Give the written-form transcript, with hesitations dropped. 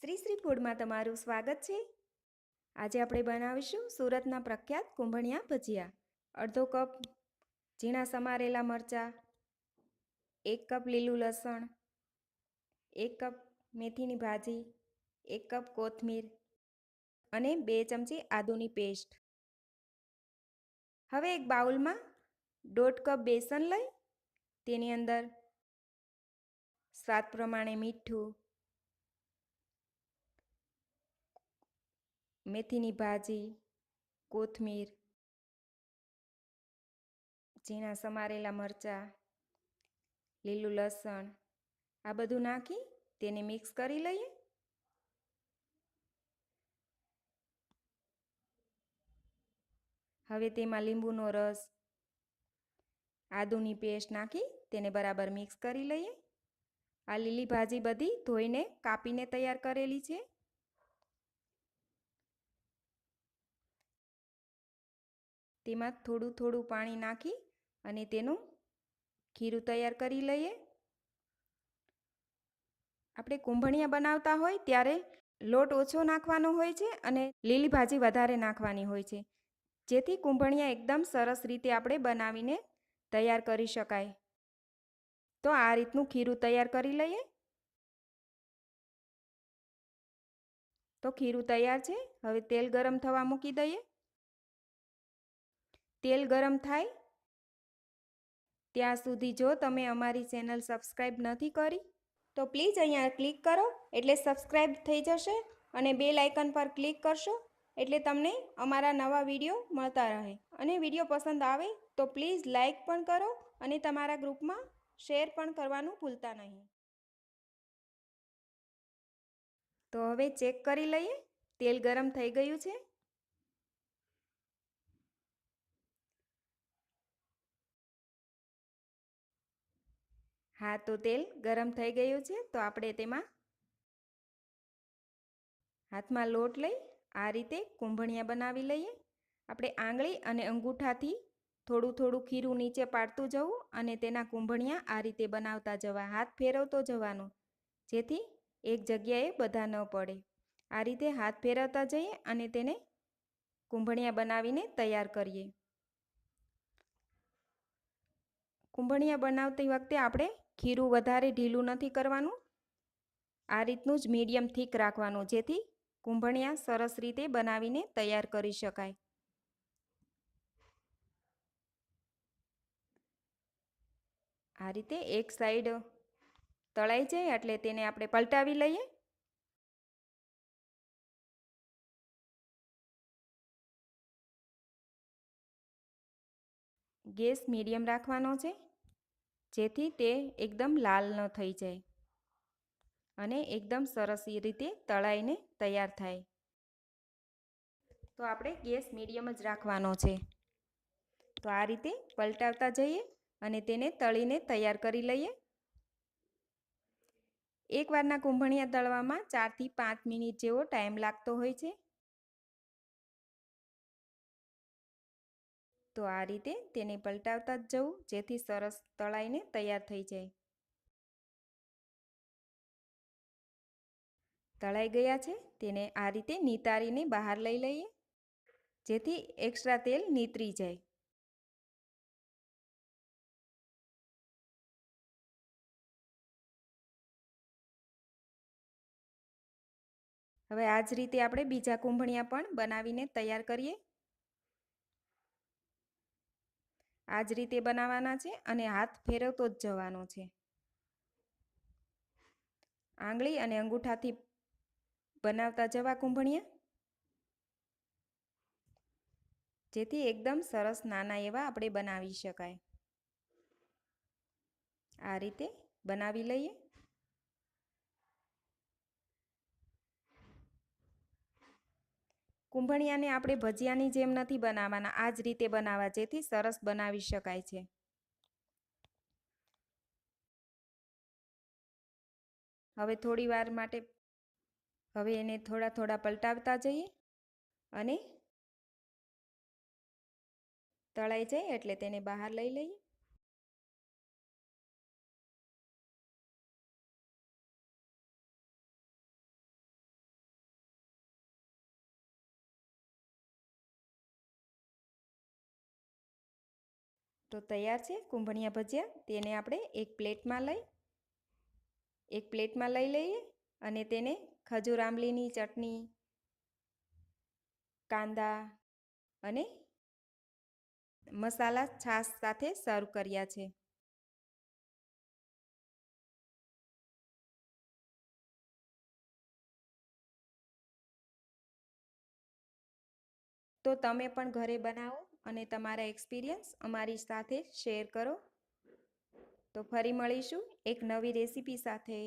શ્રી શ્રી ફૂડમાં તમારું સ્વાગત છે। આજે આપણે બનાવીશું સુરતના પ્રખ્યાત કુંભણિયા ભજીયા। અડધો કપ ઝીણા સમારેલા મરચાં, 1 કપ લીલું લસણ, 1 કપ મેથીની ભાજી, 1 કપ કોથમીર અને 2 ચમચી આદુની પેસ્ટ। હવે એક બાઉલમાં 1.5 કપ બેસન લઈ તેની અંદર સ્વાદ પ્રમાણે મીઠું, મેથીની ભાજી, કોથમીર, ઝીણા સમારેલા મરચાં, લીલું લસણ આ બધું નાખી તેને મિક્સ કરી લઈએ। હવે તેમાં લીંબુનો રસ, આદુની પેસ્ટ નાખી તેને બરાબર મિક્સ કરી લઈએ। આ લીલી ભાજી બધી ધોઈને કાપીને તૈયાર કરેલી છે। તેમાં થોડું થોડું પાણી નાખી અને તેનું ખીરું તૈયાર કરી લઈએ। આપણે કુંભણિયા બનાવતા હોય ત્યારે લોટ ઓછો નાખવાનો હોય છે અને લીલી ભાજી વધારે નાખવાની હોય છે, જેથી કુંભણિયા એકદમ સરસ રીતે આપણે બનાવીને તૈયાર કરી શકાય। તો આ રીતનું ખીરું તૈયાર કરી લઈએ। તો ખીરું તૈયાર છે। હવે તેલ ગરમ થવા મૂકી દઈએ। તેલ ગરમ થાય ત્યાં સુધી જો તમે અમારી ચેનલ સબસ્ક્રાઈબ નથી કરી તો પ્લીઝ અહીંયા ક્લિક કરો એટલે સબસ્ક્રાઈબ થઈ જશે અને બેલ આઇકન પર ક્લિક કરશો એટલે તમને અમારા નવા વિડીયો મળતા રહે। અને વિડીયો પસંદ આવે તો પ્લીઝ લાઈક પણ કરો અને તમારા ગ્રુપમાં શેર પણ કરવાનું ભૂલતા નહીં। તો હવે ચેક કરી લઈએ, તેલ ગરમ થઈ ગયું છે। હા, તો તેલ ગરમ થઈ ગયું છે। તો આપણે તેમાં હાથમાં લોટ લઈ આ રીતે કુંભણિયા બનાવી લઈએ। આપણે આંગળી અને અંગૂઠાથી થોડું થોડું ખીરું નીચે પાડતું જવું અને તેના કુંભણિયા આ રીતે બનાવતા જવા, હાથ ફેરવતો જવાનો, જેથી એક જગ્યાએ બધા ન પડે। આ રીતે હાથ ફેરવતા જઈએ અને તેને કુંભણિયા બનાવીને તૈયાર કરીએ। કુંભણિયા બનાવતી વખતે આપણે ખીરું વધારે ઢીલું નથી કરવાનું, આ રીતનું જ મીડિયમ થીક રાખવાનું, જેથી કુંભણિયા સરસ રીતે બનાવીને તૈયાર કરી શકાય। આ રીતે એક સાઈડ તળાઈ જાય એટલે તેને આપણે પલટાવી લઈએ। ગેસ મીડિયમ રાખવાનો છે, જેથી તે એકદમ લાલ ન થઈ જાય અને એકદમ સરસ એ રીતે તળાઈને તૈયાર થાય। તો આપણે ગેસ મીડિયમ જ રાખવાનો છે। તો આ રીતે પલટાવતા જઈએ અને તેને તળીને તૈયાર કરી લઈએ। એકવારના કુંભણિયા તળવામાં 4 થી 5 મિનિટ જેવો ટાઈમ લાગતો હોય છે। તો આ રીતે તેને પલટાવતા જ જવું, જેથી સરસ તળાઈને તૈયાર થઈ જાય। તળાઈ ગયા છે, તેને આ રીતે નિતારીને બહાર લઈ લઈએ, જેથી એક્સ્ટ્રા તેલ નીતરી જાય। હવે આ જ રીતે આપણે બીજા કુંભણિયા પણ બનાવીને તૈયાર કરીએ। આ જ રીતે બનાવવાના છે અને હાથ ફેરવતો જ જવાનો છે। આંગળી અને અંગૂઠાથી બનાવતા જવા કુંભણિયા, જેથી એકદમ સરસ નાના એવા આપણે બનાવી શકાય। આ રીતે બનાવી લઈએ। કુંભણિયાને આપણે ભજીયાની જેમ નથી બનાવવાના, આ જ રીતે બનાવવા, જેથી સરસ બનાવી શકાય છે। હવે થોડી વાર માટે હવે એને થોડા થોડા પલટાવતા જઈએ અને તળાઈ જાય એટલે તેને બહાર લઈ લઈએ। તો તૈયાર છે કુંભણિયા ભજીયા. તેને આપણે એક પ્લેટમાં લઈ લઈએ અને તેને ખજૂર આંબલીની ચટણી, કાંદા અને મસાલા છાશ સાથે સર્વ કર્યા છે. તો તમે પણ ઘરે બનાવો અને તમારા એક્સપિરિયન્સ અમારી સાથે શેર કરો. તો ફરી મળીશું એક નવી રેસીપી સાથે.